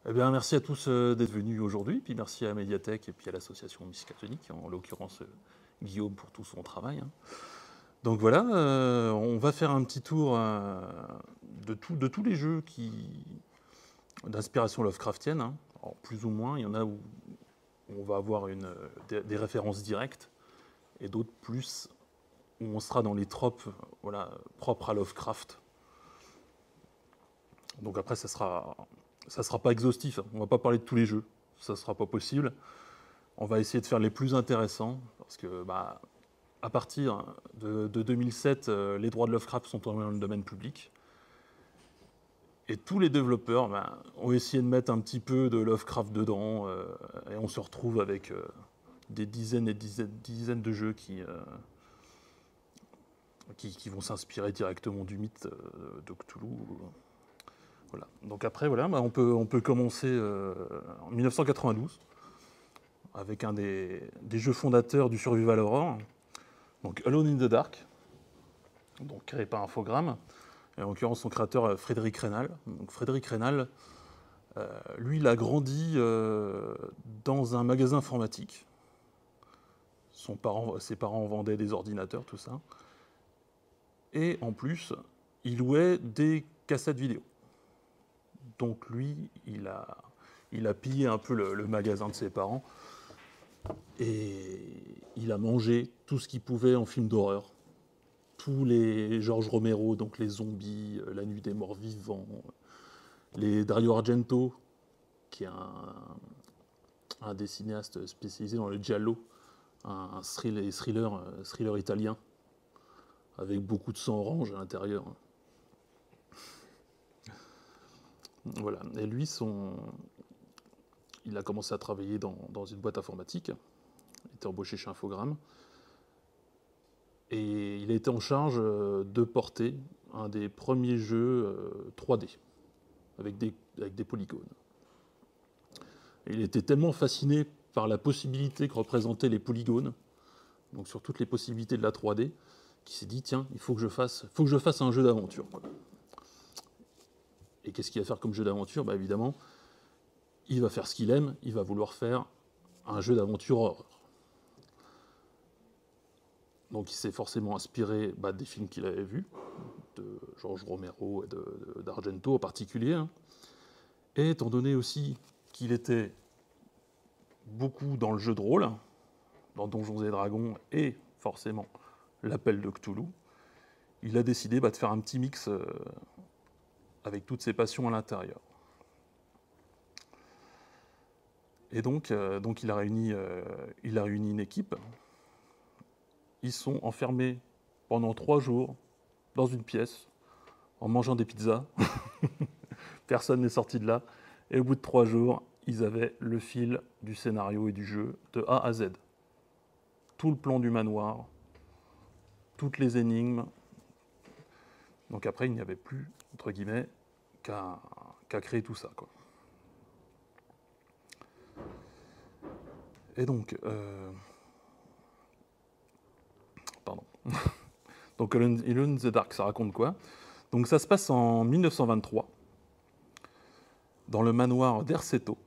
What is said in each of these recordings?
Eh bien, merci à tous d'être venus aujourd'hui, puis merci à la Médiathèque et puis à l'association Miss Catholique, en l'occurrence Guillaume pour tout son travail. Donc voilà, on va faire un petit tour de tous les jeux d'inspiration Lovecraftienne. Alors, plus ou moins, il y en a où on va avoir des références directes et d'autres plus où on sera dans les tropes voilà, propres à Lovecraft. Donc après, ça sera pas exhaustif. On va pas parler de tous les jeux, ça sera pas possible. On va essayer de faire les plus intéressants parce que, à partir de 2007, les droits de Lovecraft sont dans le domaine public. Et tous les développeurs ont essayé de mettre un petit peu de Lovecraft dedans. Et on se retrouve avec des dizaines et dizaines de jeux qui vont s'inspirer directement du mythe de Cthulhu. Voilà. Donc après, voilà, on peut commencer en 1992 avec un des jeux fondateurs du survival horror, donc Alone in the Dark, donc créé par Infogrames, et en l'occurrence son créateur Frédéric Rénal. Donc Frédéric Rénal, lui, il a grandi dans un magasin informatique. Ses parents vendaient des ordinateurs, tout ça. Et en plus, il louait des cassettes vidéo. Donc lui, il a pillé un peu le magasin de ses parents et il a mangé tout ce qu'il pouvait en film d'horreur. Tous les George Romero, donc les zombies, La Nuit des Morts Vivants, les Dario Argento, qui est un des cinéastes spécialisés dans le giallo, un thriller italien, avec beaucoup de sang orange à l'intérieur. Voilà. Et lui, il a commencé à travailler dans une boîte informatique. Il était embauché chez Infogrames. Et il a été en charge de porter un des premiers jeux 3D, avec des polygones. Et il était tellement fasciné par la possibilité que représentaient les polygones, donc sur toutes les possibilités de la 3D, qu'il s'est dit, tiens, il faut que je fasse un jeu d'aventure. Et qu'est-ce qu'il va faire comme jeu d'aventure ? Évidemment, il va faire ce qu'il aime, il va vouloir faire un jeu d'aventure horreur. Donc il s'est forcément inspiré des films qu'il avait vus, de George Romero et d'Argento en particulier. Et étant donné aussi qu'il était beaucoup dans le jeu de rôle, dans Donjons et Dragons et forcément l'appel de Cthulhu, il a décidé de faire un petit mix avec toutes ses passions à l'intérieur. Et donc il a réuni une équipe. Ils sont enfermés pendant 3 jours dans une pièce en mangeant des pizzas. Personne n'est sorti de là. Et au bout de 3 jours, ils avaient le fil du scénario et du jeu de A à Z. Tout le plan du manoir, toutes les énigmes. Donc après, il n'y avait plus, entre guillemets, qu'à créer tout ça, quoi. Et donc, pardon. Donc Alone in the Dark, ça raconte quoi ? Donc ça se passe en 1923, dans le manoir d'Erceto,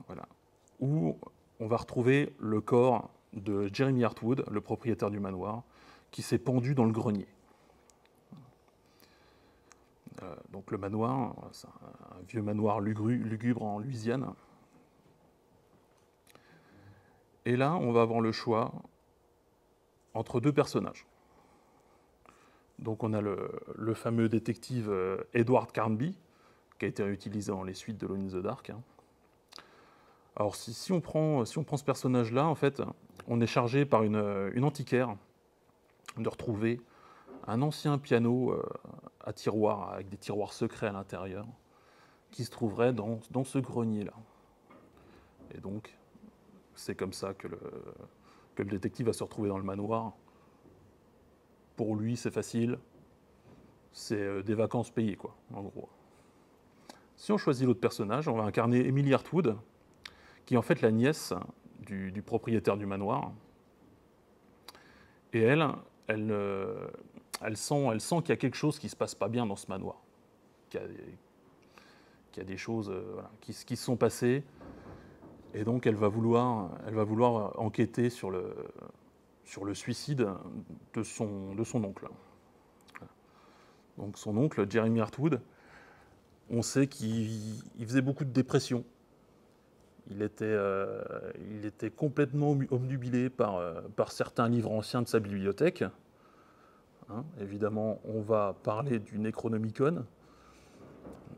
voilà, où on va retrouver le corps de Jeremy Hartwood, le propriétaire du manoir, qui s'est pendu dans le grenier. Donc le manoir, c'est un vieux manoir lugubre en Louisiane. Et là, on va avoir le choix entre 2 personnages. Donc on a le fameux détective Edward Carnby, qui a été réutilisé dans les suites de Alone in the Dark. Alors si on prend ce personnage-là, en fait, on est chargé par une antiquaire de retrouver un ancien piano à tiroir, avec des tiroirs secrets à l'intérieur, qui se trouverait dans ce grenier-là. Et donc, c'est comme ça que le détective va se retrouver dans le manoir. Pour lui, c'est facile. C'est des vacances payées, quoi, en gros. Si on choisit l'autre personnage, on va incarner Emily Hartwood, qui est en fait la nièce du propriétaire du manoir. Et elle sent qu'il y a quelque chose qui ne se passe pas bien dans ce manoir. qu'il y a des choses voilà, qui se sont passées. Et donc, elle va vouloir enquêter sur le suicide de son oncle. Donc, son oncle, Jeremy Hartwood, on sait qu'il faisait beaucoup de dépression. Il était complètement obnubilé par certains livres anciens de sa bibliothèque. Hein, évidemment, on va parler du Necronomicon,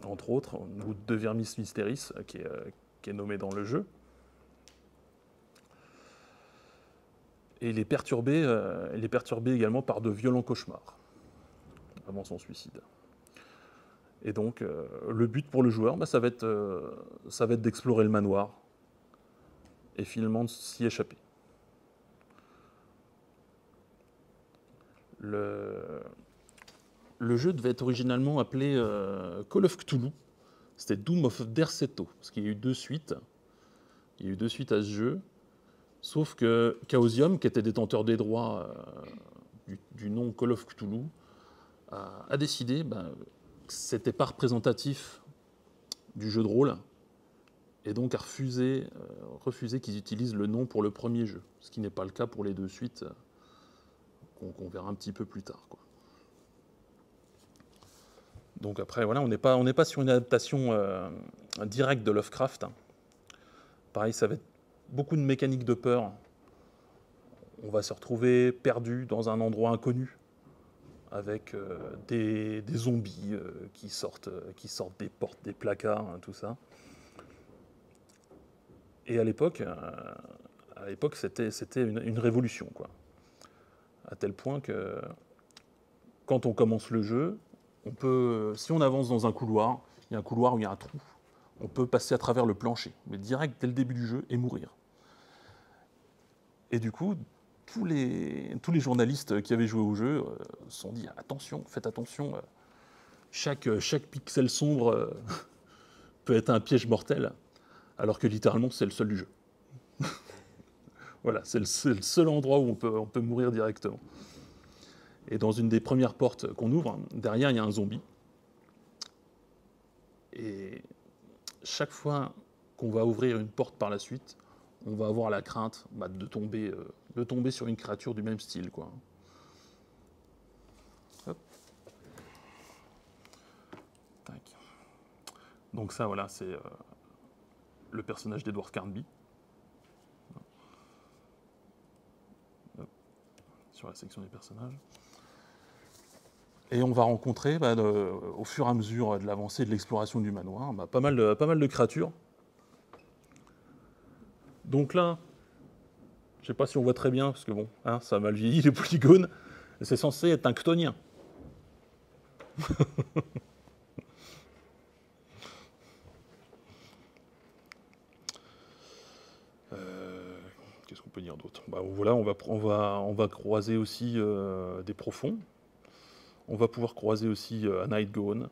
entre autres, ou de Vermis Mysteris, qui est nommé dans le jeu. Et il est perturbé également par de violents cauchemars avant son suicide. Et donc, le but pour le joueur, ça va être d'explorer le manoir et finalement de s'y échapper. Le jeu devait être originalement appelé Call of Cthulhu. C'était Doom of Derceto, parce qu'il y a eu 2 suites. Il y a eu 2 suites à ce jeu. Sauf que Chaosium, qui était détenteur des droits du nom Call of Cthulhu, a décidé que ce n'était pas représentatif du jeu de rôle, et donc a refusé qu'ils utilisent le nom pour le premier jeu, ce qui n'est pas le cas pour les 2 suites qu'on verra un petit peu plus tard, quoi. Donc après, voilà, on n'est pas sur une adaptation directe de Lovecraft. Pareil, ça va être beaucoup de mécaniques de peur. On va se retrouver perdu dans un endroit inconnu, avec des zombies qui sortent des portes, des placards, hein, tout ça. Et à l'époque, c'était une révolution, quoi. À tel point que quand on commence le jeu, si on avance dans un couloir, il y a un couloir où il y a un trou, on peut passer à travers le plancher, mais direct dès le début du jeu, et mourir. Et du coup, tous les journalistes qui avaient joué au jeu se sont dit attention, faites attention, chaque pixel sombre peut être un piège mortel, alors que littéralement c'est le seul du jeu. Voilà, c'est le seul endroit où on peut mourir directement. Et dans une des premières portes qu'on ouvre, derrière il y a un zombie. Et chaque fois qu'on va ouvrir une porte par la suite, on va avoir la crainte de tomber sur une créature du même style, quoi. Hop. Tac. Donc ça, voilà, c'est le personnage d'Edward Carnby. Hop. Sur la section des personnages. Et on va rencontrer, au fur et à mesure de l'avancée de l'exploration du manoir, pas mal de créatures. Donc là, je ne sais pas si on voit très bien, parce que bon, hein, ça a mal vieilli les polygones, c'est censé être un chtonien. Qu'est-ce qu'on peut dire d'autre ? Voilà, on va croiser aussi des profonds. On va pouvoir croiser aussi un Nightgone.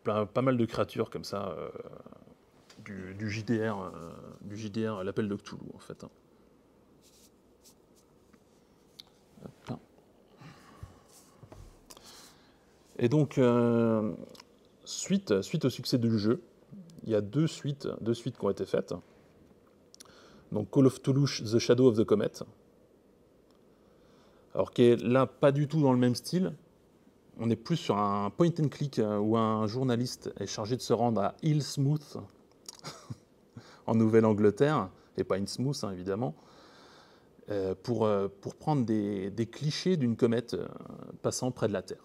Pas mal de créatures comme ça, du JDR, l'appel de Cthulhu, en fait. Et donc, suite au succès du jeu, il y a 2 suites qui ont été faites. Donc Call of Cthulhu, The Shadow of the Comet. Alors qui est là pas du tout dans le même style. On est plus sur un point and click où un journaliste est chargé de se rendre à Hillsmouth, en Nouvelle-Angleterre, et pas Innsmouth, hein, évidemment, pour prendre des clichés d'une comète passant près de la Terre.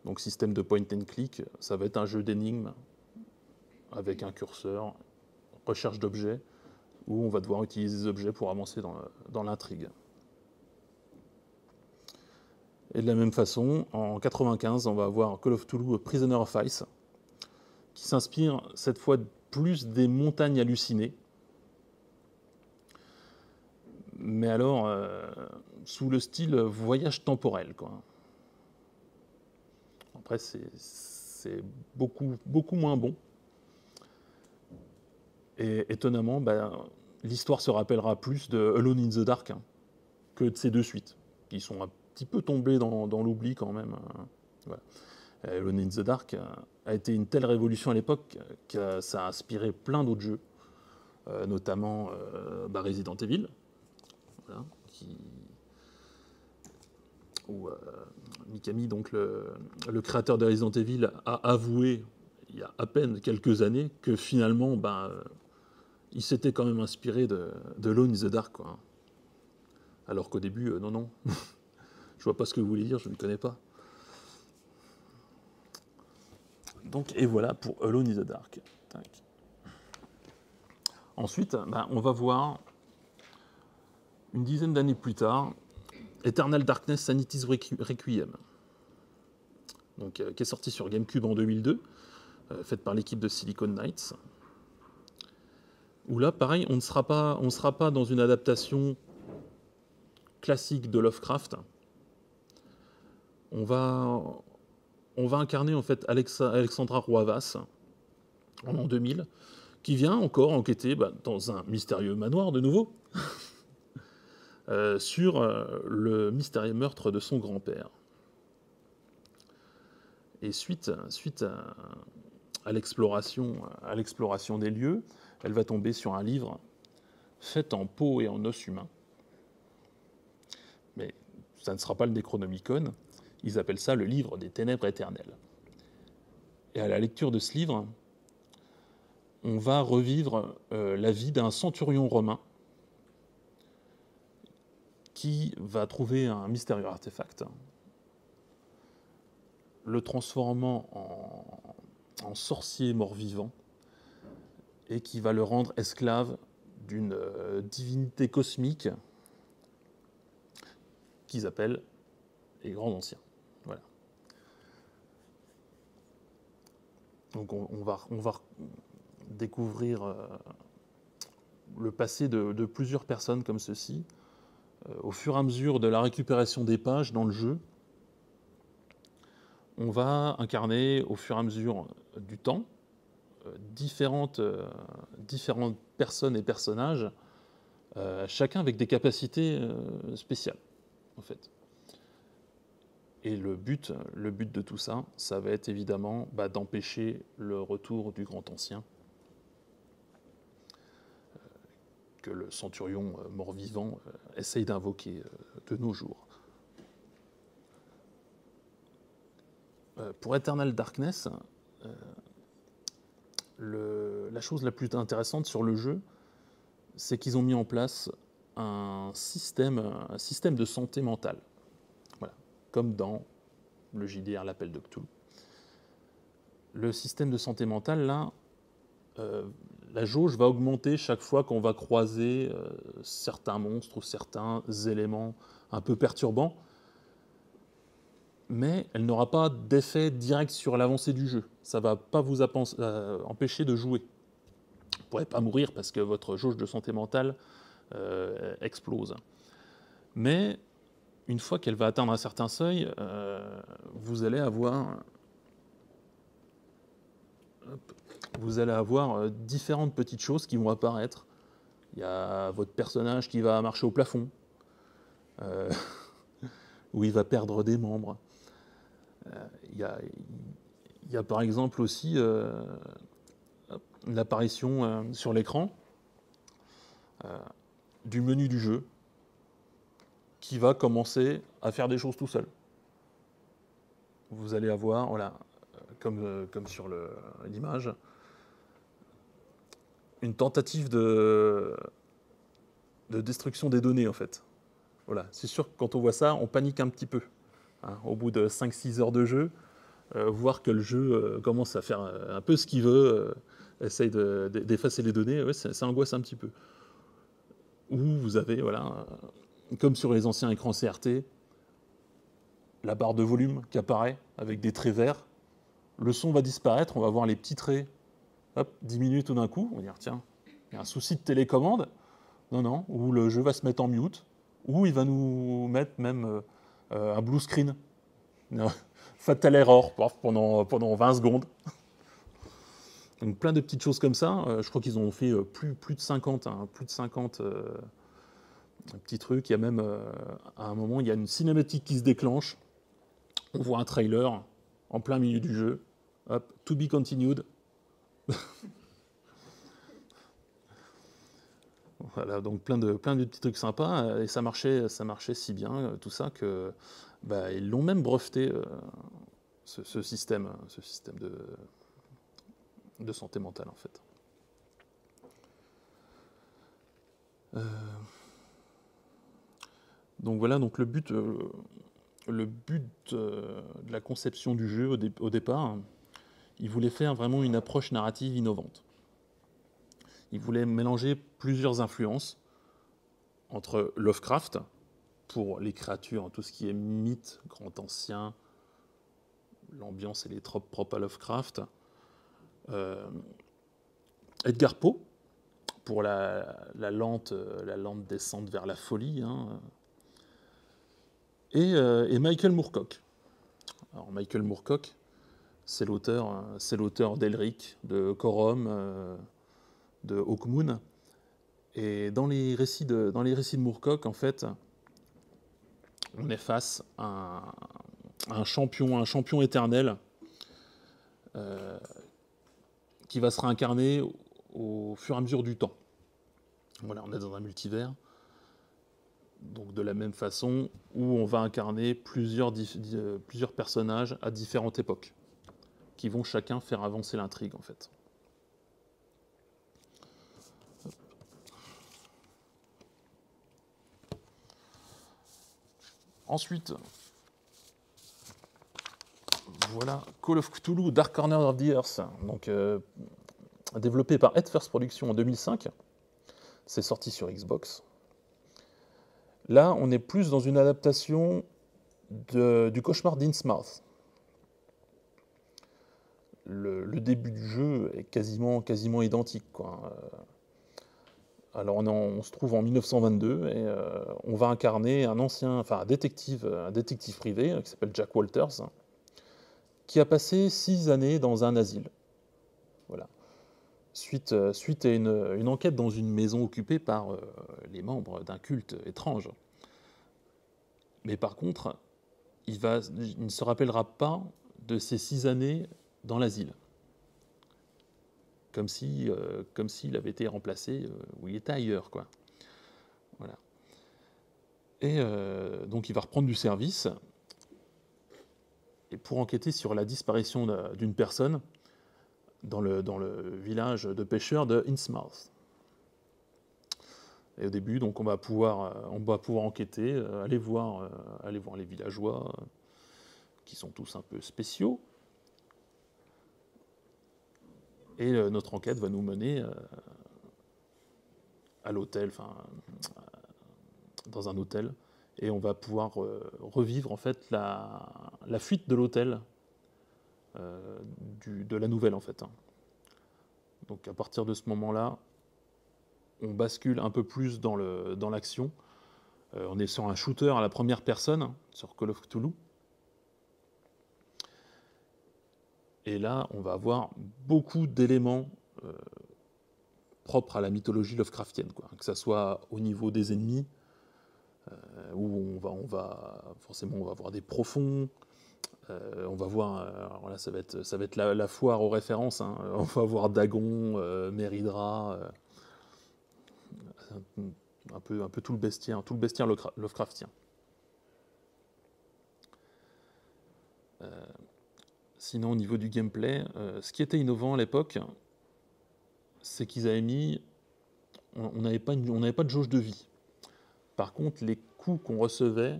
Donc système de point and click, ça va être un jeu d'énigmes avec un curseur, recherche d'objets, où on va devoir utiliser des objets pour avancer dans l'intrigue. Et de la même façon, en 1995, on va avoir Call of Cthulhu Prisoner of Ice, qui s'inspire cette fois plus des montagnes hallucinées, mais alors sous le style voyage temporel, quoi. Après, c'est beaucoup moins bon. Et étonnamment, l'histoire se rappellera plus de Alone in the Dark que de ces 2 suites, qui sont un petit peu tombées dans l'oubli quand même. Voilà. Alone in the Dark a été une telle révolution à l'époque que ça a inspiré plein d'autres jeux, notamment Resident Evil, voilà, où Mikami, donc le créateur de Resident Evil, a avoué il y a à peine quelques années que finalement, il s'était quand même inspiré de Alone in the Dark, quoi. Alors qu'au début, non. Je vois pas ce que vous voulez dire, je ne connais pas. Donc, et voilà pour Alone in the Dark. Tac. Ensuite, on va voir, une dizaine d'années plus tard, Eternal Darkness Sanity's Requiem, donc, qui est sorti sur GameCube en 2002, faite par l'équipe de Silicon Knights. Où là, pareil, on ne sera pas dans une adaptation classique de Lovecraft. On va incarner en fait Alexandra Roivas en l'an 2000, qui vient encore enquêter dans un mystérieux manoir de nouveau sur le mystérieux meurtre de son grand-père. Et suite à l'exploration des lieux, elle va tomber sur un livre fait en peau et en os humain. Mais ça ne sera pas le Necronomicon, ils appellent ça le livre des ténèbres éternelles. Et à la lecture de ce livre, on va revivre la vie d'un centurion romain qui va trouver un mystérieux artefact, le transformant en sorcier mort-vivant, et qui va le rendre esclave d'une divinité cosmique qu'ils appellent les Grands Anciens. Voilà. Donc on va découvrir le passé de plusieurs personnes comme ceci, au fur et à mesure de la récupération des pages dans le jeu. On va incarner au fur et à mesure du temps différentes personnes et personnages, chacun avec des capacités spéciales, en fait. Et le but de tout ça, ça va être évidemment d'empêcher le retour du Grand Ancien, que le centurion mort-vivant essaye d'invoquer de nos jours. Pour Eternal Darkness, la chose la plus intéressante sur le jeu, c'est qu'ils ont mis en place un système de santé mentale. Voilà. Comme dans le JDR, l'appel de Cthulhu. Le système de santé mentale, là, la jauge va augmenter chaque fois qu'on va croiser certains monstres ou certains éléments un peu perturbants, mais elle n'aura pas d'effet direct sur l'avancée du jeu. Ça ne va pas vous empêcher de jouer. Vous ne pourrez pas mourir parce que votre jauge de santé mentale explose. Mais une fois qu'elle va atteindre un certain seuil, vous allez avoir différentes petites choses qui vont apparaître. Il y a votre personnage qui va marcher au plafond, où il va perdre des membres. Il y a par exemple aussi l'apparition sur l'écran du menu du jeu qui va commencer à faire des choses tout seul. Vous allez avoir, voilà, comme sur l'image, une tentative de destruction des données, en fait. Voilà. C'est sûr que quand on voit ça, on panique un petit peu. Hein, au bout de 5-6 heures de jeu, voir que le jeu commence à faire un peu ce qu'il veut, essaye d'effacer les données, ouais, ça angoisse un petit peu. Ou vous avez, voilà, comme sur les anciens écrans CRT, la barre de volume qui apparaît avec des traits verts. Le son va disparaître, on va voir les petits traits diminuer tout d'un coup. On va dire, tiens, il y a un souci de télécommande. Non, ou le jeu va se mettre en mute, ou il va nous mettre même un blue screen. Fatal error pendant 20 secondes. Donc plein de petites choses comme ça. Je crois qu'ils ont fait plus de 50, petits trucs. Il y a même, à un moment, il y a une cinématique qui se déclenche. On voit un trailer en plein milieu du jeu. Hop, to be continued. Voilà, donc plein de petits trucs sympas, et ça marchait si bien, tout ça, que bah, ils l'ont même breveté, ce système de santé mentale, en fait. Donc voilà, donc le but de la conception du jeu au départ, il voulait faire vraiment une approche narrative innovante. Il voulait mélanger plusieurs influences entre Lovecraft, pour les créatures, tout ce qui est mythe, grand ancien, l'ambiance et les tropes propres à Lovecraft, Edgar Poe, pour la lente descente vers la folie, hein, et Michael Moorcock. Alors Michael Moorcock, c'est l'auteur d'Elric, de Corum, de Hawkmoon. Et dans les récits de Moorcock, en fait, on est face à un champion éternel qui va se réincarner au fur et à mesure du temps. Voilà, on est dans un multivers. Donc de la même façon, où on va incarner plusieurs personnages à différentes époques, qui vont chacun faire avancer l'intrigue, en fait. Ensuite, voilà, Call of Cthulhu, Dark Corner of the Earth, donc, développé par Head First Productions en 2005. C'est sorti sur Xbox. Là, on est plus dans une adaptation du cauchemar d'Innsmouth. Le début du jeu est quasiment identique, quoi. Alors on se trouve en 1922 et on va incarner un détective privé qui s'appelle Jack Walters, qui a passé 6 années dans un asile. Voilà. Suite à une enquête dans une maison occupée par les membres d'un culte étrange. Mais par contre, il ne se rappellera pas de ces 6 années dans l'asile. Comme s'il avait été remplacé où il était ailleurs, quoi. Voilà. Et donc il va reprendre du service, et pour enquêter sur la disparition d'une personne dans le village de pêcheurs de Innsmouth. Et au début, donc on va pouvoir enquêter, aller voir les villageois, qui sont tous un peu spéciaux. Et notre enquête va nous mener à l'hôtel, dans un hôtel, et on va pouvoir revivre en fait la fuite de l'hôtel de la nouvelle, en fait. Donc à partir de ce moment-là, on bascule un peu plus dans l'action. On est sur un shooter à la première personne, sur Call of Cthulhu. Et là, on va avoir beaucoup d'éléments propres à la mythologie Lovecraftienne, quoi. Que ça soit au niveau des ennemis, où on va forcément avoir des profonds. On va voir, alors là ça va être la foire aux références, hein. On va voir Dagon, Mérhydra, un peu tout le bestiaire Lovecraftien. Sinon, au niveau du gameplay, ce qui était innovant à l'époque, c'est qu'ils avaient mis, on n'avait pas de jauge de vie. Par contre, les coups qu'on recevait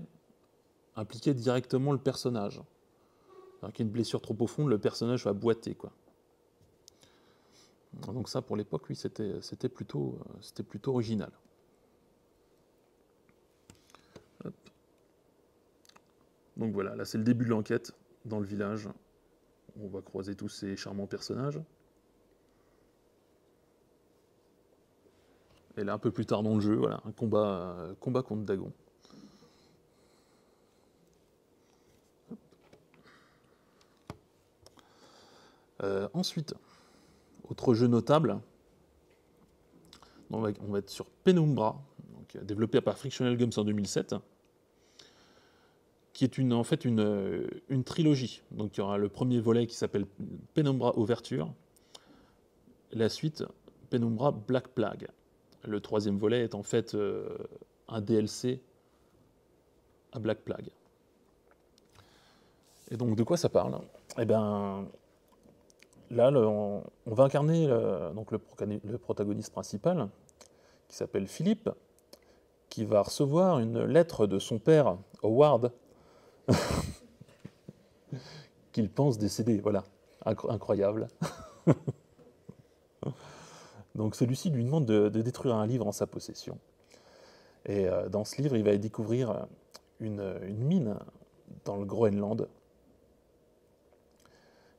impliquaient directement le personnage. Alors qu'il y a une blessure trop profonde, le personnage va boiter, quoi. Donc ça, pour l'époque, oui, c'était plutôt original. Hop. Donc voilà, là c'est le début de l'enquête dans le village. On va croiser tous ces charmants personnages. Et là, un peu plus tard dans le jeu, voilà, un combat contre Dagon. Ensuite, autre jeu notable, on va être sur Penumbra, donc, développé par Frictional Games en 2007, qui est en fait une trilogie. Donc il y aura le premier volet qui s'appelle Penumbra Overture, la suite Penumbra Black Plague. Le troisième volet est en fait un DLC à Black Plague. Et donc de quoi ça parle? Eh bien, là, on va incarner donc le protagoniste principal, qui s'appelle Philippe, qui va recevoir une lettre de son père, Howard, qu'il pense décédé. Voilà, incroyable. Donc celui-ci lui demande de détruire un livre en sa possession. Et dans ce livre, il va découvrir une mine dans le Groenland.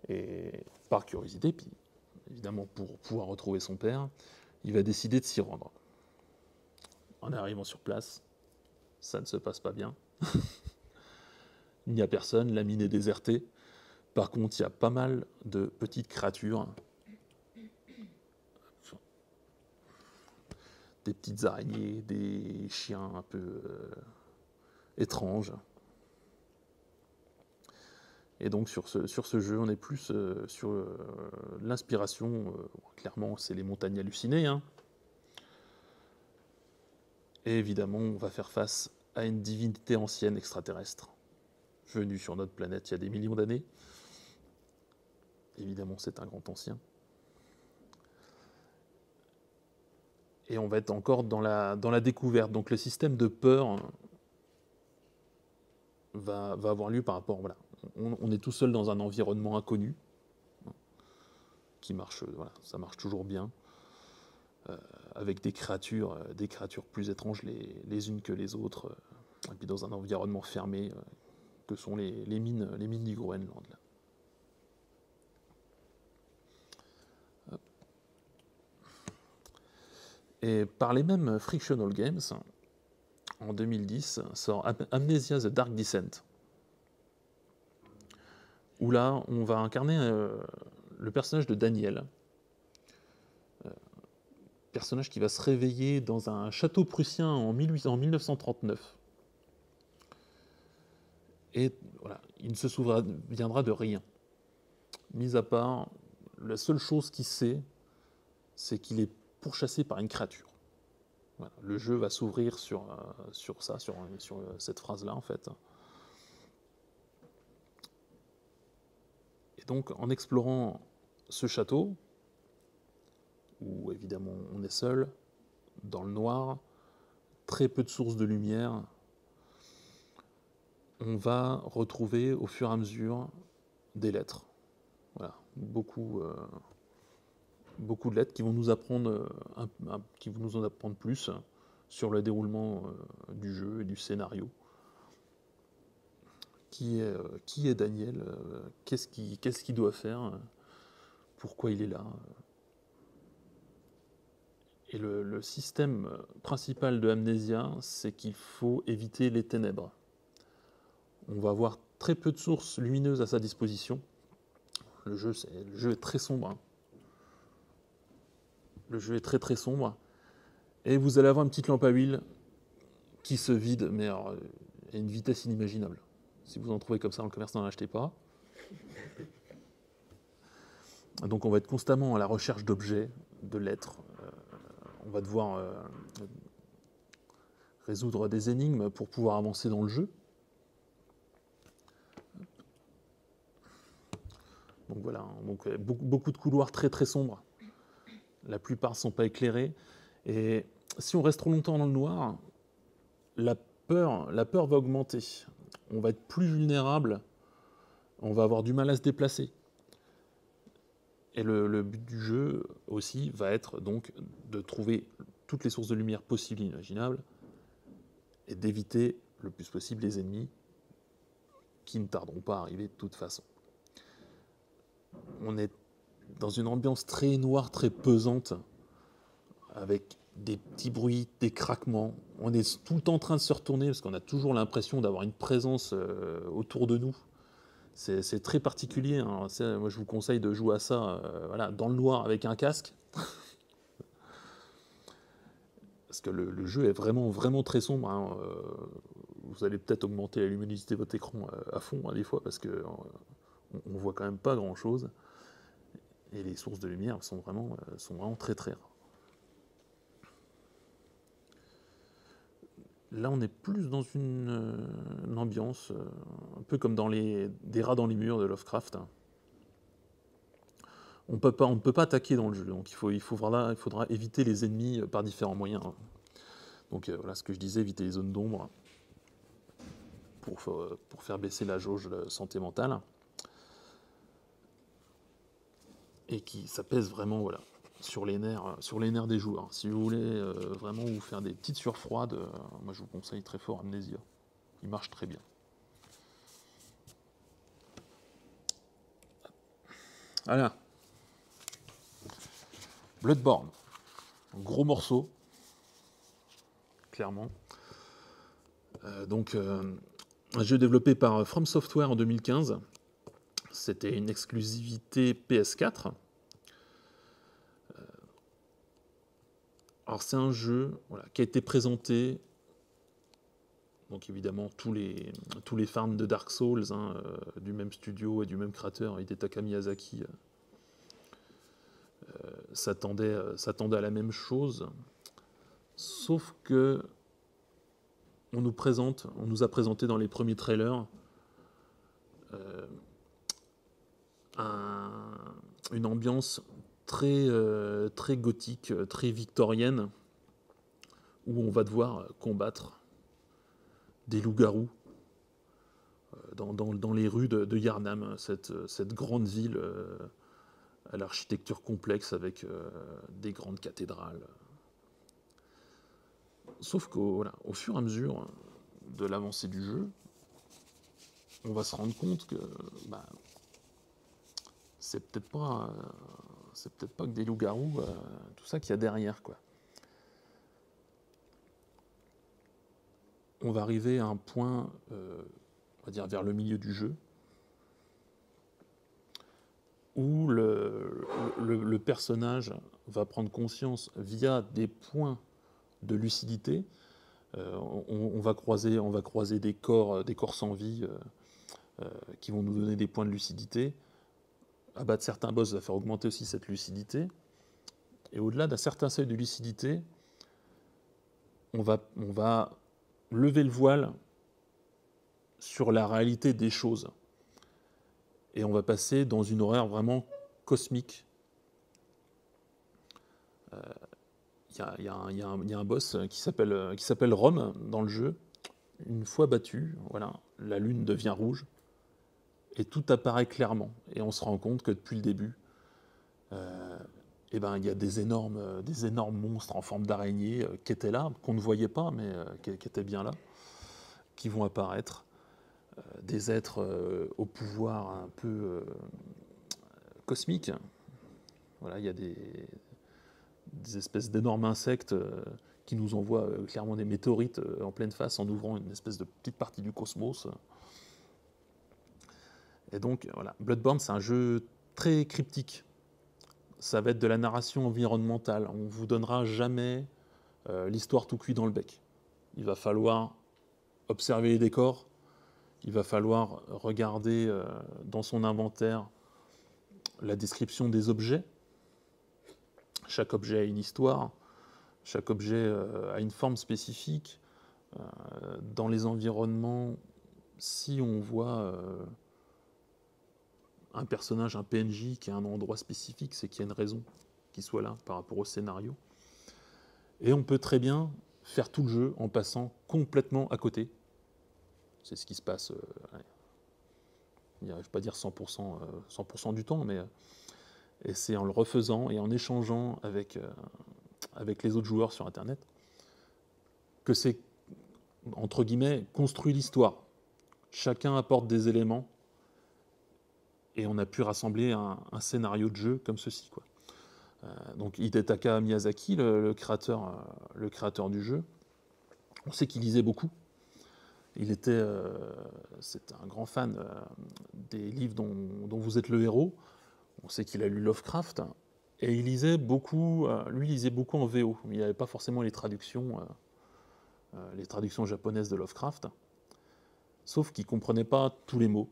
Et par curiosité, puis évidemment pour pouvoir retrouver son père, il va décider de s'y rendre. En arrivant sur place, ça ne se passe pas bien. Il n'y a personne, la mine est désertée. Par contre, il y a pas mal de petites créatures. Des petites araignées, des chiens un peu étranges. Et donc sur ce jeu, on est plus sur l'inspiration. Clairement, c'est les montagnes hallucinées. Hein. Et évidemment, on va faire face à une divinité ancienne extraterrestre, venue sur notre planète il y a des millions d'années. Évidemment, c'est un grand ancien. Et on va être encore dans la découverte. Donc le système de peur va avoir lieu par rapport... Voilà, on est tout seul dans un environnement inconnu, qui marche, voilà, ça marche toujours bien, avec des créatures plus étranges les unes que les autres, et puis dans un environnement fermé, que sont les mines du Groenland. Là. Et par les mêmes Frictional Games, en 2010, sort Amnesia The Dark Descent, où là, on va incarner le personnage de Daniel, personnage qui va se réveiller dans un château prussien en 1939. Et voilà, il ne se souviendra de rien. Mis à part, la seule chose qu'il sait, c'est qu'il est pourchassé par une créature. Voilà, le jeu va s'ouvrir sur cette phrase-là, en fait. Et donc, en explorant ce château, où évidemment on est seul, dans le noir, très peu de sources de lumière, on va retrouver au fur et à mesure des lettres. Voilà, beaucoup de lettres qui vont nous apprendre, qui vont nous en apprendre plus sur le déroulement du jeu et du scénario. Qui est Daniel? Qu'est-ce qu'il doit faire? Pourquoi il est là? Et le système principal de Amnesia, c'est qu'il faut éviter les ténèbres. On va avoir très peu de sources lumineuses à sa disposition. Le jeu est très sombre. Hein. Le jeu est très très sombre. Et vous allez avoir une petite lampe à huile qui se vide, mais alors, à une vitesse inimaginable. Si vous en trouvez comme ça dans le commerce, n'en achetez pas. Donc on va être constamment à la recherche d'objets, de lettres. On va devoir résoudre des énigmes pour pouvoir avancer dans le jeu. Donc voilà, donc beaucoup de couloirs très très sombres. La plupart ne sont pas éclairés. Et si on reste trop longtemps dans le noir, la peur va augmenter. On va être plus vulnérable, on va avoir du mal à se déplacer. Et le but du jeu aussi va être donc de trouver toutes les sources de lumière possibles et imaginables et d'éviter le plus possible les ennemis qui ne tarderont pas à arriver de toute façon. On est dans une ambiance très noire, très pesante, avec des petits bruits, des craquements. On est tout le temps en train de se retourner parce qu'on a toujours l'impression d'avoir une présence autour de nous. C'est très particulier. Hein. Moi, je vous conseille de jouer à ça voilà, dans le noir avec un casque. Parce que le jeu est vraiment, vraiment très sombre. Hein. vous allez peut-être augmenter la luminosité de votre écran à fond, hein, des fois, parce que on voit quand même pas grand-chose. Et les sources de lumière sont vraiment très très rares. Là, on est plus dans une ambiance un peu comme dans des rats dans les murs de Lovecraft. On ne peut pas attaquer dans le jeu, donc il faudra éviter les ennemis par différents moyens. Donc voilà ce que je disais, éviter les zones d'ombre pour faire baisser la jauge de santé mentale. Et ça pèse vraiment sur les nerfs des joueurs. Si vous voulez vraiment vous faire des petites surfroides, moi je vous conseille très fort Amnesia. Il marche très bien. Voilà. Bloodborne. Un gros morceau. Clairement. Un jeu développé par From Software en 2015. C'était une exclusivité PS4. Alors c'est un jeu qui a été présenté, donc évidemment tous les fans de Dark Souls, du même studio et du même créateur, Hidetaka Miyazaki, s'attendaient à la même chose, sauf que on nous a présenté dans les premiers trailers une ambiance très gothique, très victorienne, où on va devoir combattre des loups-garous dans les rues de Yharnam, cette grande ville à l'architecture complexe avec des grandes cathédrales. Sauf qu'au fur et à mesure de l'avancée du jeu, on va se rendre compte que c'est peut-être pas que des loups-garous, tout ça qu'il y a derrière, quoi. On va arriver à un point, on va dire vers le milieu du jeu, où le personnage va prendre conscience via des points de lucidité. On va croiser des corps sans vie qui vont nous donner des points de lucidité. Abattre certains boss va faire augmenter aussi cette lucidité. Et au-delà d'un certain seuil de lucidité, on va lever le voile sur la réalité des choses. Et on va passer dans une horreur vraiment cosmique. Il y a un boss qui s'appelle Rome dans le jeu. Une fois battu, la lune devient rouge et tout apparaît clairement. Et on se rend compte que depuis le début, il y a des énormes monstres en forme d'araignée qui étaient là, qu'on ne voyait pas, mais qui étaient bien là, qui vont apparaître. Des êtres au pouvoir un peu cosmique. Il y a des espèces d'énormes insectes qui nous envoient clairement des météorites en pleine face en ouvrant une espèce de petite partie du cosmos. Et donc, Bloodborne, c'est un jeu très cryptique. Ça va être de la narration environnementale. On ne vous donnera jamais l'histoire tout cuit dans le bec. Il va falloir observer les décors. Il va falloir regarder dans son inventaire la description des objets. Chaque objet a une histoire, chaque objet a une forme spécifique. Dans les environnements, si on voit un personnage, un PNJ qui a un endroit spécifique, c'est qu'il y a une raison qui soit là par rapport au scénario. Et on peut très bien faire tout le jeu en passant complètement à côté. C'est ce qui se passe, je ne vais pas dire 100% du temps, mais et c'est en le refaisant et en échangeant avec les autres joueurs sur Internet que c'est, entre guillemets, construit l'histoire. Chacun apporte des éléments et on a pu rassembler un scénario de jeu comme ceci, quoi. Donc Hidetaka Miyazaki, le créateur du jeu, on sait qu'il lisait beaucoup. C'est un grand fan des livres dont vous êtes le héros. On sait qu'il a lu Lovecraft et il lisait beaucoup. Lui, il lisait beaucoup en VO. Il n'avait pas forcément les traductions japonaises de Lovecraft. sauf qu'il ne comprenait pas tous les mots.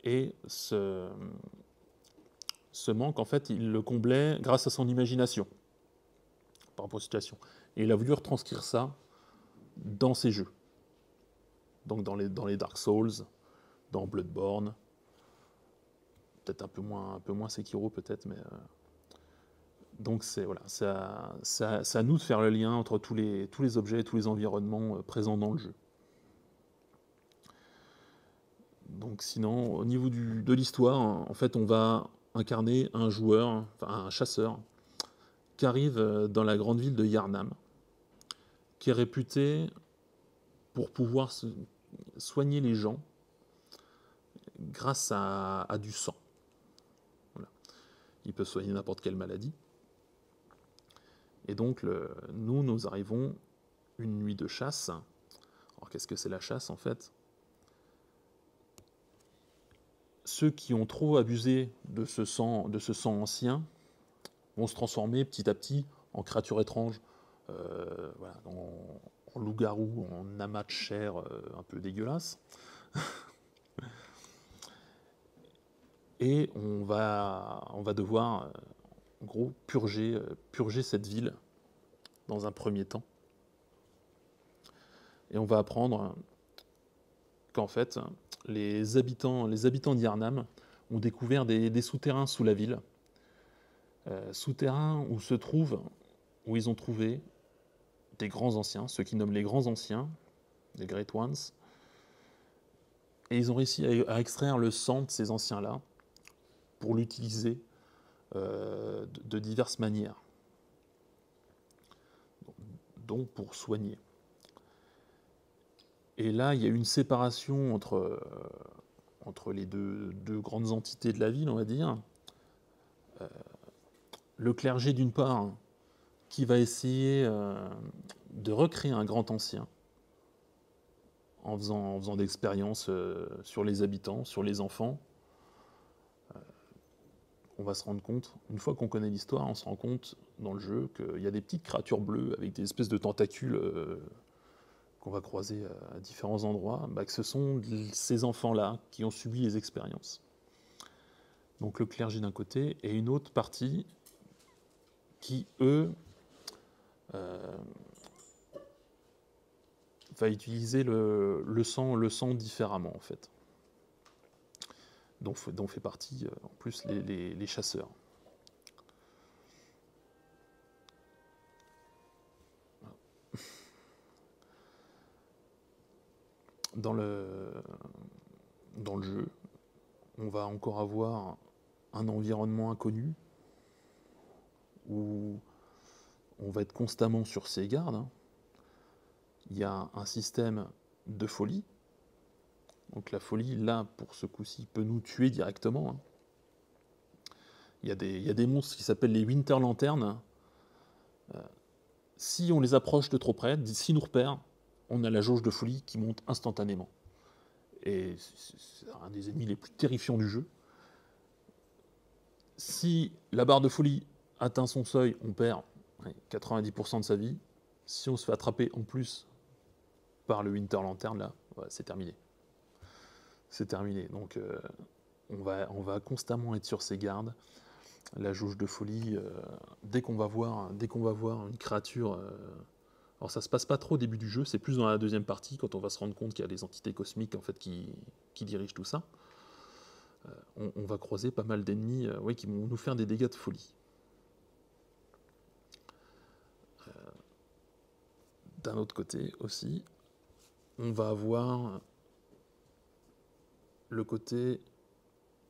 Et ce manque, en fait, il le comblait grâce à son imagination, par rapport aux situations. Et il a voulu retranscrire ça dans ses jeux. Donc dans les Dark Souls, dans Bloodborne, peut-être un peu moins Sekiro peut-être, mais donc c'est voilà, à nous de faire le lien entre tous les objets et tous les environnements présents dans le jeu. Donc sinon, au niveau de l'histoire, en fait, on va incarner un joueur, enfin un chasseur, qui arrive dans la grande ville de Yharnam, qui est réputé pour pouvoir soigner les gens grâce à du sang. Voilà. Il peut soigner n'importe quelle maladie. Et donc, nous arrivons une nuit de chasse. Alors, qu'est-ce que c'est la chasse, en fait? Ceux qui ont trop abusé de ce sang ancien vont se transformer petit à petit en créatures étranges, voilà, en loup-garou, en amas de chair un peu dégueulasse. Et on va devoir, en gros, purger cette ville dans un premier temps. Et on va apprendre qu'en fait, les habitants d'Yharnam ont découvert des souterrains sous la ville. Souterrains où ils ont trouvé des grands anciens, ceux qui nomment les grands anciens, les Great Ones. Et ils ont réussi à extraire le sang de ces anciens-là pour l'utiliser de diverses manières, donc pour soigner. Et là, il y a une séparation entre les deux grandes entités de la ville, on va dire. Le clergé, d'une part, qui va essayer de recréer un grand ancien en faisant d'expériences sur les habitants, sur les enfants. On va se rendre compte, une fois qu'on connaît l'histoire, on se rend compte dans le jeu qu'il y a des petites créatures bleues avec des espèces de tentacules qu'on va croiser à différents endroits, que ce sont ces enfants-là qui ont subi les expériences. Donc le clergé d'un côté, et une autre partie qui, eux, va utiliser le sang différemment, en fait. Dont fait partie, en plus, les chasseurs. Dans le jeu, on va encore avoir un environnement inconnu où on va être constamment sur ses gardes. Il y a un système de folie. Donc la folie, là, pour ce coup-ci, peut nous tuer directement. Il y a des monstres qui s'appellent les Winter Lanterns. Si on les approche de trop près, s'ils nous repèrent, on a la jauge de folie qui monte instantanément. Et c'est un des ennemis les plus terrifiants du jeu. Si la barre de folie atteint son seuil, on perd 90% de sa vie. Si on se fait attraper en plus par le Winter Lantern, là, c'est terminé. C'est terminé. Donc on va constamment être sur ses gardes. La jauge de folie, dès qu'on va voir une créature... alors ça se passe pas trop au début du jeu, c'est plus dans la deuxième partie, quand on va se rendre compte qu'il y a des entités cosmiques en fait, qui dirigent tout ça. On va croiser pas mal d'ennemis qui vont nous faire des dégâts de folie. D'un autre côté aussi, on va avoir le côté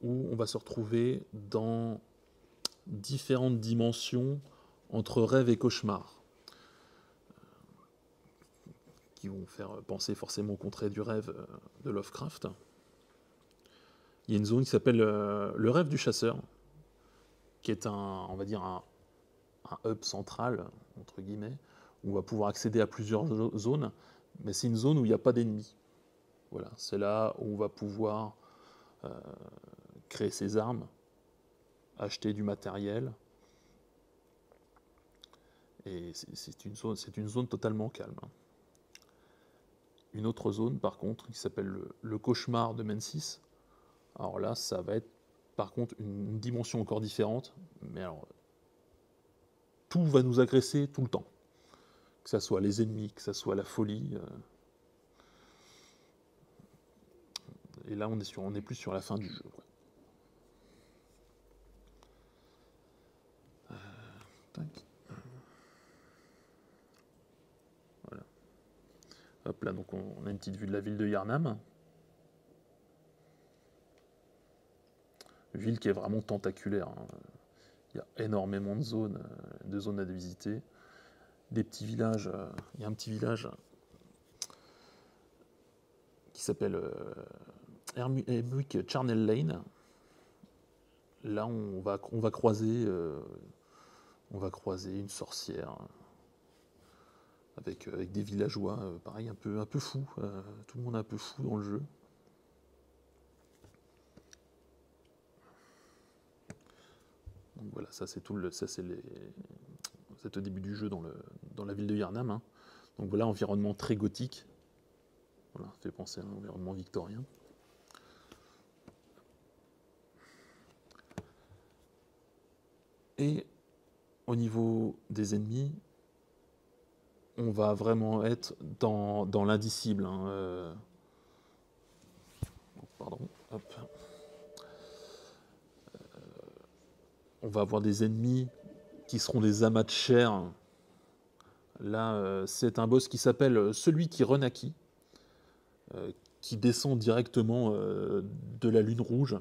où on va se retrouver dans différentes dimensions entre rêve et cauchemar, qui vont faire penser forcément au contraire du rêve de Lovecraft. Il y a une zone qui s'appelle le rêve du chasseur, qui est on va dire un hub central, entre guillemets, où on va pouvoir accéder à plusieurs zones, mais c'est une zone où il n'y a pas d'ennemis. Voilà, c'est là où on va pouvoir créer ses armes, acheter du matériel, et c'est une zone totalement calme. une autre zone, par contre, qui s'appelle le cauchemar de Mensis. Alors là, ça va être, par contre, une dimension encore différente. Mais alors, tout va nous agresser tout le temps. Que ce soit les ennemis, que ce soit la folie. Et là, on est plus sur la fin du jeu. Tac. Voilà. Hop là, donc on a une petite vue de la ville de Yharnam. Ville qui est vraiment tentaculaire. Hein. Il y a énormément de zones à visiter. Des petits villages. Il y a un petit village qui s'appelle Ermwick Charnel Lane. Là, on va croiser une sorcière avec des villageois, pareil, un peu fous. Tout le monde est un peu fou dans le jeu. Donc voilà, ça c'est au début du jeu dans la ville de Yharnam. Hein. Donc voilà, environnement très gothique. Voilà, fait penser à un environnement victorien. Et au niveau des ennemis, on va vraiment être dans l'indicible. Hein. Pardon, hop. On va avoir des ennemis qui seront des amas de chair. Là, c'est un boss qui s'appelle Celui qui renaquit, qui descend directement de la lune rouge,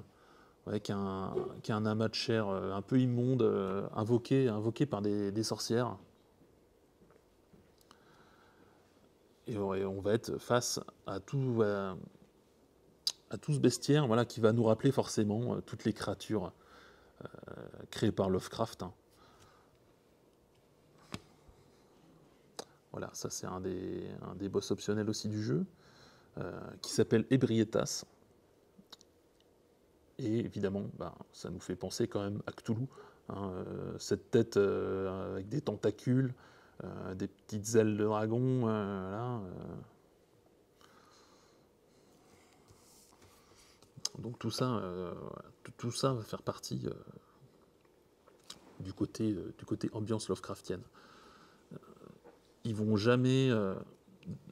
qui a un amas de chair un peu immonde, invoqué par des sorcières. Et on va être face à tout ce bestiaire, voilà, qui va nous rappeler forcément toutes les créatures créées par Lovecraft. Hein. Voilà, ça c'est un des boss optionnels aussi du jeu, qui s'appelle Ebrietas. Et évidemment, ça nous fait penser quand même à Cthulhu. Hein, cette tête avec des tentacules, des petites ailes de dragon, là. Donc tout ça va faire partie du côté ambiance Lovecraftienne. Ils vont jamais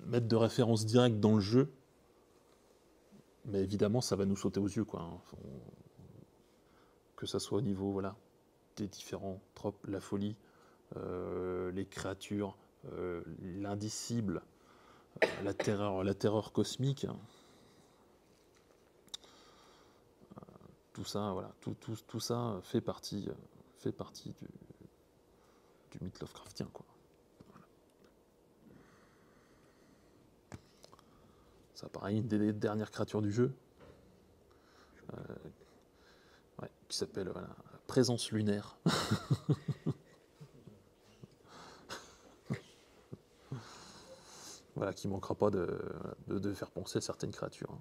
mettre de référence directe dans le jeu, mais évidemment ça va nous sauter aux yeux, quoi. Hein. Que ça soit au niveau, voilà, des différents tropes, la folie, les créatures, l'indicible, la terreur cosmique. Tout ça, voilà, tout ça fait partie du mythe Lovecraftien, quoi. Voilà. Ça, pareil, une des dernières créatures du jeu, qui s'appelle voilà, Présence lunaire. Voilà, qui manquera pas de faire penser à certaines créatures. Hein.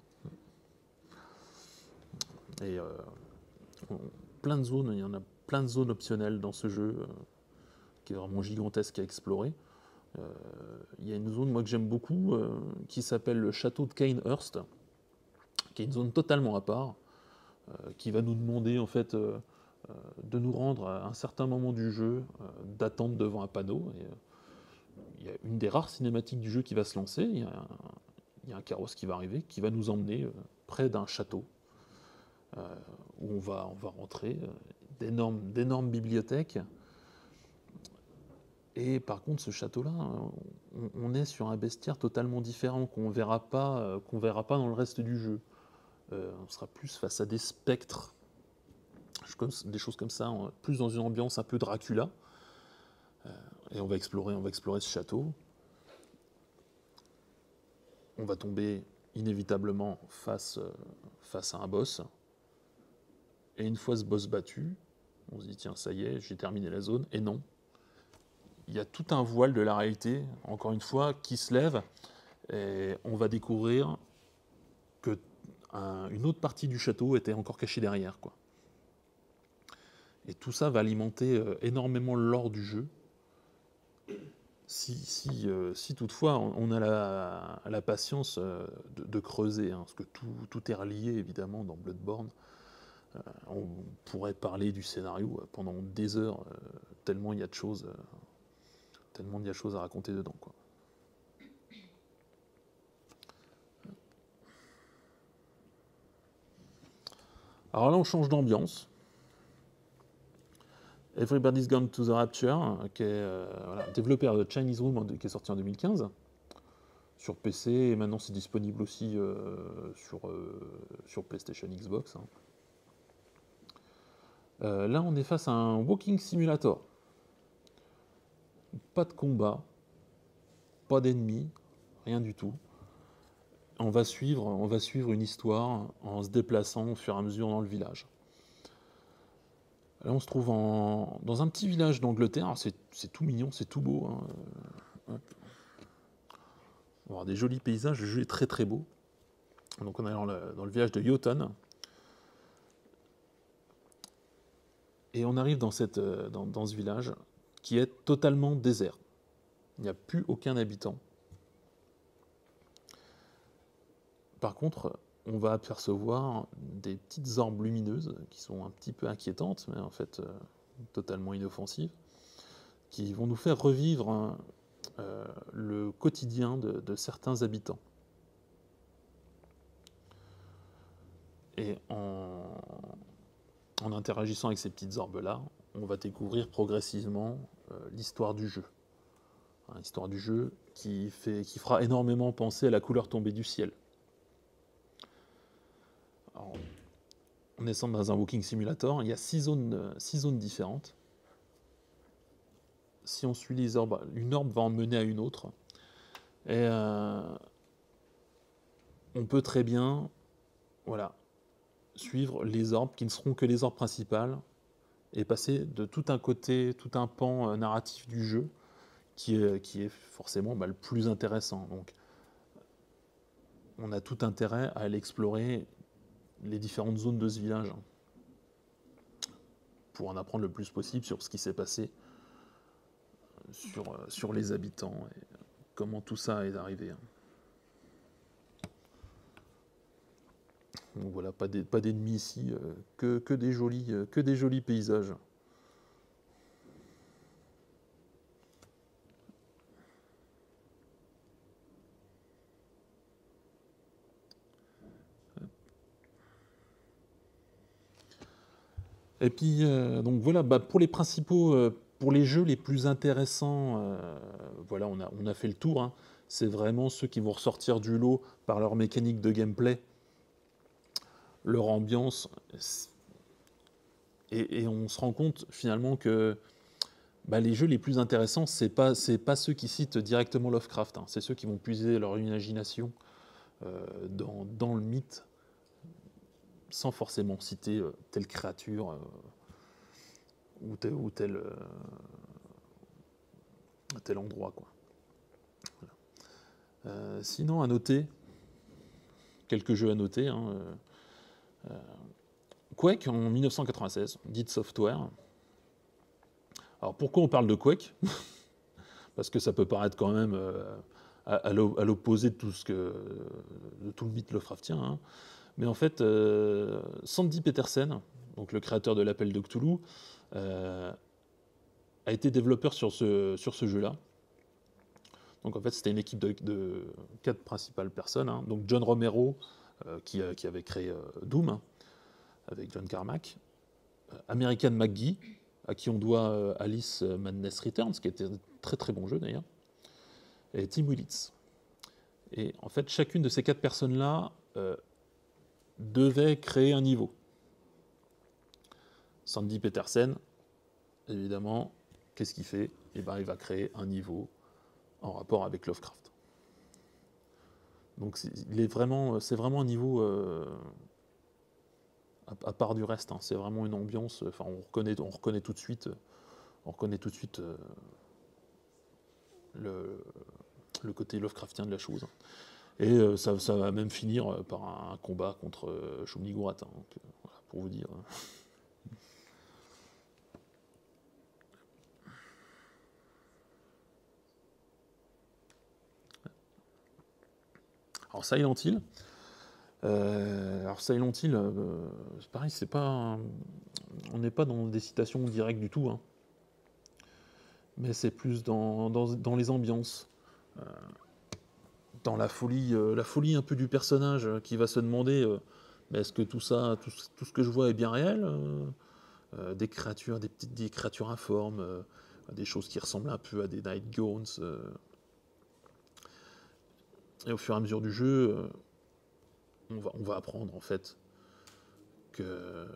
Et plein de zones, il y en a plein de zones optionnelles dans ce jeu qui est vraiment gigantesque à explorer. Il y a une zone, moi, que j'aime beaucoup, qui s'appelle le château de Cainhurst, qui est une zone totalement à part, qui va nous demander en fait de nous rendre à un certain moment du jeu, d'attendre devant un panneau. Et, il y a une des rares cinématiques du jeu qui va se lancer, il y a un carrosse qui va arriver, qui va nous emmener près d'un château, où on va rentrer, d'énormes bibliothèques. Et par contre, ce château-là, on est sur un bestiaire totalement différent, qu'on verra pas dans le reste du jeu. On sera plus face à des spectres, des choses comme ça, plus dans une ambiance un peu Dracula. Et on va explorer ce château. On va tomber inévitablement face à un boss. Et une fois ce boss battu, on se dit tiens, ça y est, j'ai terminé la zone. Et non. Il y a tout un voile de la réalité, encore une fois, qui se lève. Et on va découvrir que une autre partie du château était encore cachée derrière, quoi. Et tout ça va alimenter énormément l'lore du jeu. si toutefois on a la patience de creuser, hein, parce que tout est relié évidemment dans Bloodborne. On pourrait parler du scénario pendant des heures, tellement il y a de choses, à raconter dedans, quoi. Alors là, on change d'ambiance. Everybody's Gone to the Rapture, qui est développé par Chinese Room, qui est sorti en 2015 sur PC, et maintenant c'est disponible aussi sur PlayStation, Xbox. Hein. Là, on est face à un walking simulator. Pas de combat, pas d'ennemis, rien du tout. On va suivre une histoire en se déplaçant au fur et à mesure dans le village. Là, on se trouve dans un petit village d'Angleterre. C'est tout mignon, c'est tout beau. Hein. On va avoir des jolis paysages, le jeu est très très beau. Donc on est dans le village de Yoton. Et on arrive dans ce village qui est totalement désert. Il n'y a plus aucun habitant. Par contre, on va apercevoir des petites orbes lumineuses qui sont un petit peu inquiétantes, mais en fait totalement inoffensives, qui vont nous faire revivre le quotidien de certains habitants. Et en interagissant avec ces petites orbes-là, on va découvrir progressivement l'histoire du jeu. L'histoire du jeu qui fera énormément penser à la couleur tombée du ciel. Alors, on est dans un walking simulator, il y a 6 zones différentes. Si on suit les orbes, une orbe va en mener à une autre. Et on peut très bien suivre les orbes qui ne seront que les orbes principales et passer de tout un pan narratif du jeu qui est forcément le plus intéressant. Donc, on a tout intérêt à aller explorer les différentes zones de ce village pour en apprendre le plus possible sur ce qui s'est passé sur les habitants et comment tout ça est arrivé. Donc voilà, pas d'ennemis ici, que des jolis paysages. Et puis, donc voilà, pour les principaux, pour les jeux les plus intéressants, voilà, on a fait le tour. Hein. C'est vraiment ceux qui vont ressortir du lot par leur mécanique de gameplay, leur ambiance. Et on se rend compte finalement que les jeux les plus intéressants, c'est pas ceux qui citent directement Lovecraft. Hein. C'est ceux qui vont puiser leur imagination dans le mythe, sans forcément citer telle créature ou tel endroit, quoi. Voilà. Sinon, à noter, quelques jeux à noter. Hein, Quake en 1996, d'id Software. Alors pourquoi on parle de Quake? Parce que ça peut paraître quand même à l'opposé de tout le mythe Lovecraftien. Hein. Mais en fait, Sandy Petersen, donc le créateur de l'Appel de Cthulhu, a été développeur sur ce jeu-là. Donc en fait, c'était une équipe de 4 principales personnes. Hein. Donc John Romero, qui avait créé Doom, hein, avec John Carmack. American McGee, à qui on doit Alice Madness Returns, qui était un très très bon jeu d'ailleurs. Et Tim Willits. Et en fait, chacune de ces 4 personnes-là devait créer un niveau. Sandy Petersen, évidemment, qu'est-ce qu'il fait? Il va créer un niveau en rapport avec Lovecraft. Donc c'est vraiment un niveau à part du reste. Hein. C'est vraiment une ambiance. Enfin, on reconnaît tout de suite. Le côté Lovecraftien de la chose. Et ça va même finir par un combat contre Shumnigurat. Hein. Donc, voilà, pour vous dire. Alors Silent Hill, c'est pareil, on n'est pas dans des citations directes du tout, hein, mais c'est plus dans les ambiances, dans la folie un peu du personnage qui va se demander mais est-ce que tout ça, tout ce que je vois est bien réel des créatures, des créatures informes, des choses qui ressemblent un peu à des Night Gaunt. Et au fur et à mesure du jeu, on va apprendre en fait que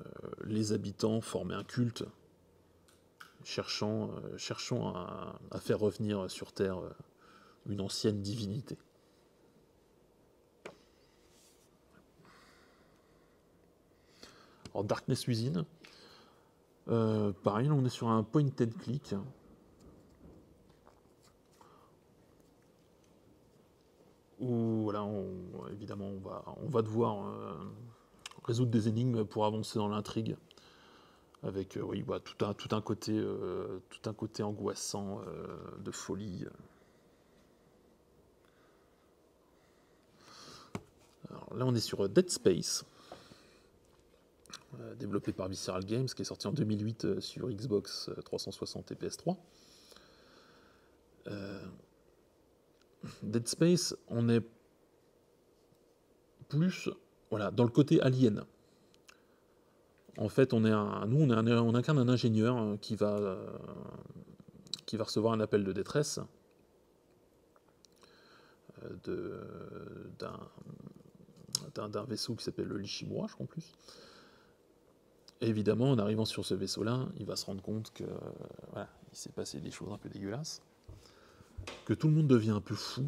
les habitants formaient un culte cherchant à faire revenir sur Terre une ancienne divinité. Alors Darkness Within, pareil, on est sur un point and click. Où voilà, évidemment on va devoir résoudre des énigmes pour avancer dans l'intrigue. Avec oui, bah, tout un côté angoissant de folie. Alors là on est sur Dead Space, développé par Visceral Games, qui est sorti en 2008 sur Xbox 360 et PS3. Dead Space, on est plus voilà, dans le côté alien. En fait, on incarne un ingénieur qui va recevoir un appel de détresse d'un vaisseau qui s'appelle le Lishimura, je crois en plus. Et évidemment, en arrivant sur ce vaisseau-là, il va se rendre compte que voilà, il s'est passé des choses un peu dégueulasses, que tout le monde devient un peu fou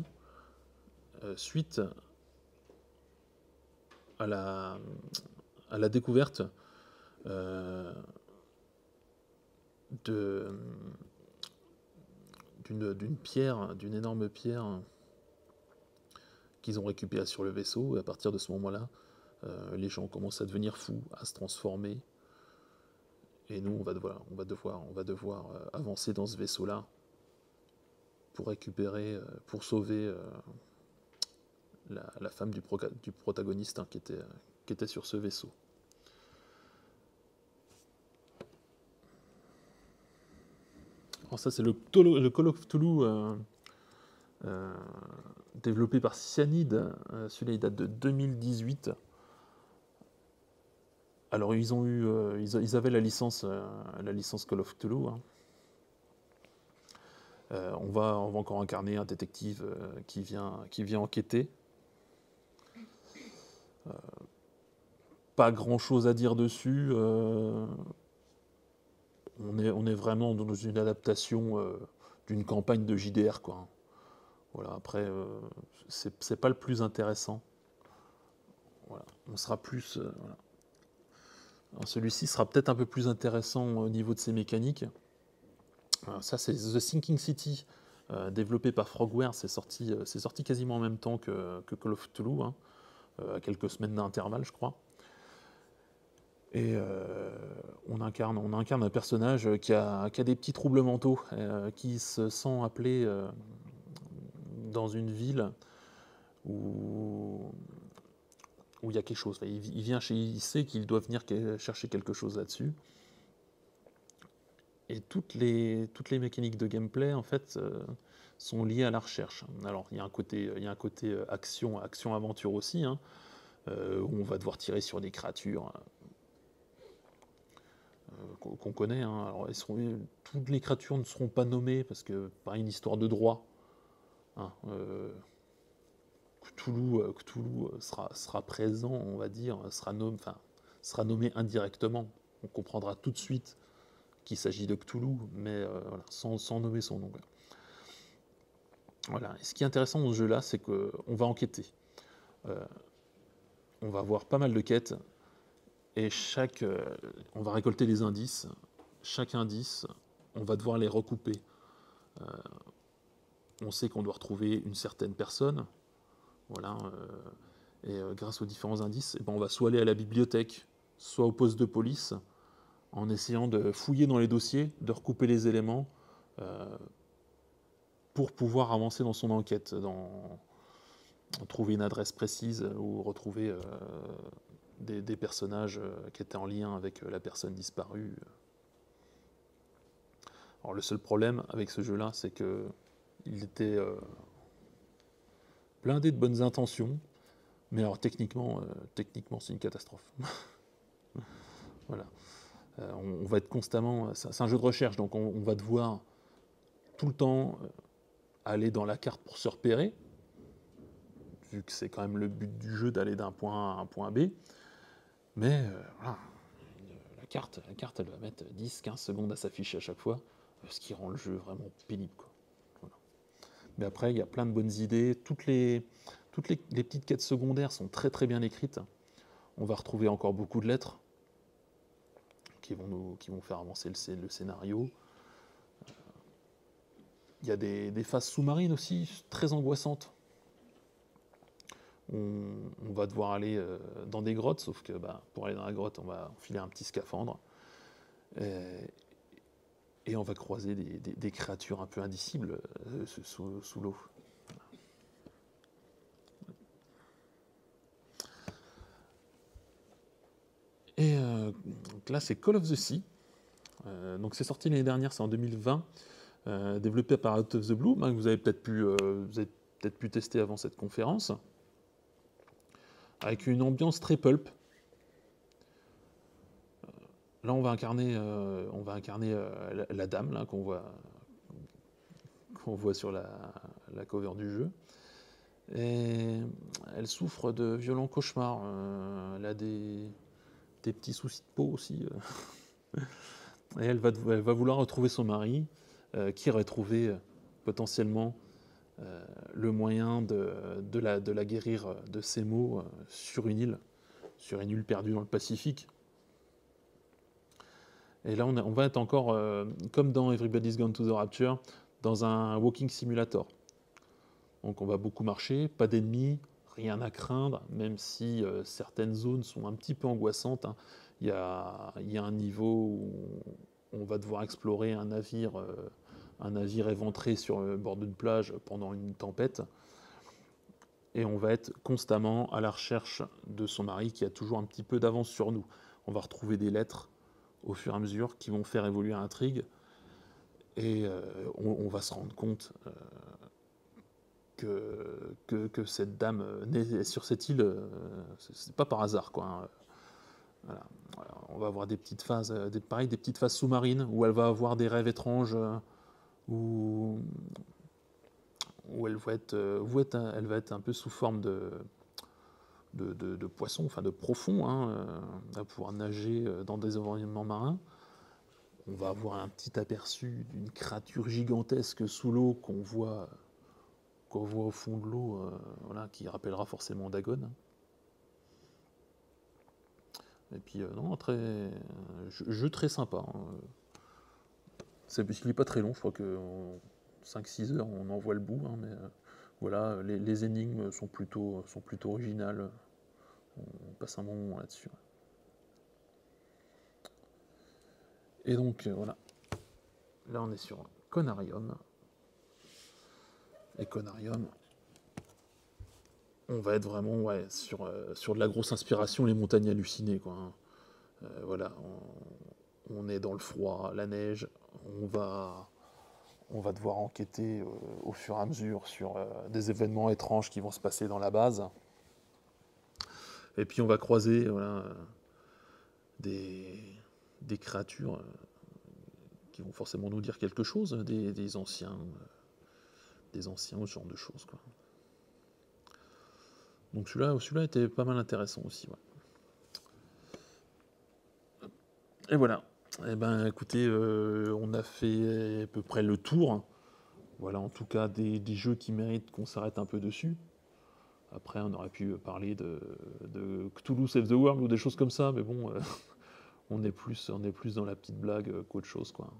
suite à la découverte d'une pierre, d'une énorme pierre qu'ils ont récupérée sur le vaisseau. Et à partir de ce moment-là, les gens commencent à devenir fous, à se transformer. Et nous, on va devoir avancer dans ce vaisseau-là pour récupérer, pour sauver la femme du protagoniste hein, qui était sur ce vaisseau. Alors ça, c'est le Call of Cthulhu développé par Cyanide. Celui-là, il date de 2018. Alors, ils avaient la licence Call of Cthulhu. Hein. On va encore incarner un détective qui vient enquêter. Pas grand-chose à dire dessus. On est vraiment dans une adaptation d'une campagne de JDR, quoi. Voilà, après, c'est pas le plus intéressant. Voilà, on sera plus. Voilà. Celui-ci sera peut-être un peu plus intéressant au niveau de ses mécaniques. Alors ça, c'est The Sinking City, développé par Frogware. C'est sorti quasiment en même temps que Call of Cthulhu, hein, à quelques semaines d'intervalle, je crois. Et on incarne un personnage qui a des petits troubles mentaux, qui se sent appelé dans une ville où il y a quelque chose. Il sait qu'il doit venir chercher quelque chose là-dessus. Et toutes les mécaniques de gameplay, en fait, sont liées à la recherche. Alors, il y a un côté action-aventure aussi, hein, où on va devoir tirer sur des créatures qu'on connaît. Hein. Alors, toutes les créatures ne seront pas nommées, parce que, par une histoire de droit, hein, Cthulhu sera présent, on va dire, sera nommé indirectement. On comprendra tout de suite qu'il s'agit de Cthulhu, mais voilà, sans nommer son nom. Voilà. Et ce qui est intéressant dans ce jeu-là, c'est qu'on va enquêter. On va avoir pas mal de quêtes, et on va récolter des indices. Chaque indice, on va devoir les recouper. On sait qu'on doit retrouver une certaine personne. Voilà, et grâce aux différents indices, on va soit aller à la bibliothèque, soit au poste de police, en essayant de fouiller dans les dossiers, de recouper les éléments pour pouvoir avancer dans son enquête, trouver une adresse précise ou retrouver des personnages qui étaient en lien avec la personne disparue. Alors le seul problème avec ce jeu-là, c'est qu'il était blindé de bonnes intentions, mais alors techniquement c'est une catastrophe. Voilà. On va être constamment... C'est un jeu de recherche, donc on va devoir tout le temps aller dans la carte pour se repérer, vu que c'est quand même le but du jeu d'aller d'un point A à un point B. Mais voilà, la carte, elle va mettre 10-15 secondes à s'afficher à chaque fois, ce qui rend le jeu vraiment pénible, quoi. Voilà. Mais après, il y a plein de bonnes idées. Toutes les petites quêtes secondaires sont très très bien écrites. On va retrouver encore beaucoup de lettres qui vont faire avancer le scénario. Il y a des phases sous-marines aussi, très angoissantes. On va devoir aller dans des grottes, sauf que pour aller dans la grotte, on va enfiler un petit scaphandre. Et on va croiser des créatures un peu indicibles sous l'eau. Et donc là, c'est Call of the Sea. Donc c'est sorti l'année dernière, c'est en 2020, développé par Out of the Blue, que vous avez peut-être pu tester avant cette conférence, avec une ambiance très pulp. Là, on va incarner la dame là, qu'on voit sur la cover du jeu. Et elle souffre de violents cauchemars. Elle a des petits soucis de peau aussi. Et elle va vouloir retrouver son mari, qui aurait trouvé potentiellement le moyen de la guérir de ses maux sur une île perdue dans le Pacifique. Et là, on va être encore, comme dans Everybody's Gone to the Rapture, dans un walking simulator. Donc on va beaucoup marcher, pas d'ennemis, rien à craindre, même si certaines zones sont un petit peu angoissantes, hein. Il y a un niveau où on va devoir explorer un navire éventré sur le bord d'une plage pendant une tempête. Et on va être constamment à la recherche de son mari qui a toujours un petit peu d'avance sur nous. On va retrouver des lettres au fur et à mesure qui vont faire évoluer l'intrigue. Et on va se rendre compte que cette dame naît sur cette île, c'est pas par hasard, quoi, hein. Voilà. On va avoir des petites phases, des petites phases sous-marines où elle va avoir des rêves étranges, où elle va être un peu sous forme de poisson, enfin de profond, hein, à pouvoir nager dans des environnements marins. On va avoir un petit aperçu d'une créature gigantesque sous l'eau qu'on voit au fond de l'eau, voilà, qui rappellera forcément Dagon. Et puis, non, jeu très sympa, hein. Il n'est pas très long, je crois que 5-6 heures, on en voit le bout, hein, mais voilà, les énigmes sont plutôt originales. On passe un bon moment là-dessus. Et donc, voilà. Là, on est sur Conarium. Et Conarium, on va être vraiment sur de la grosse inspiration, les montagnes hallucinées, quoi, hein. Voilà, on est dans le froid, la neige, on va devoir enquêter au fur et à mesure sur des événements étranges qui vont se passer dans la base. Et puis on va croiser des créatures qui vont forcément nous dire quelque chose, des anciens, ce genre de choses, quoi. Donc celui-là était pas mal intéressant aussi, ouais. Et voilà. Eh ben, écoutez, on a fait à peu près le tour. Voilà, en tout cas, des jeux qui méritent qu'on s'arrête un peu dessus. Après, on aurait pu parler de Cthulhu Save the World ou des choses comme ça, mais bon, on est plus dans la petite blague qu'autre chose, quoi.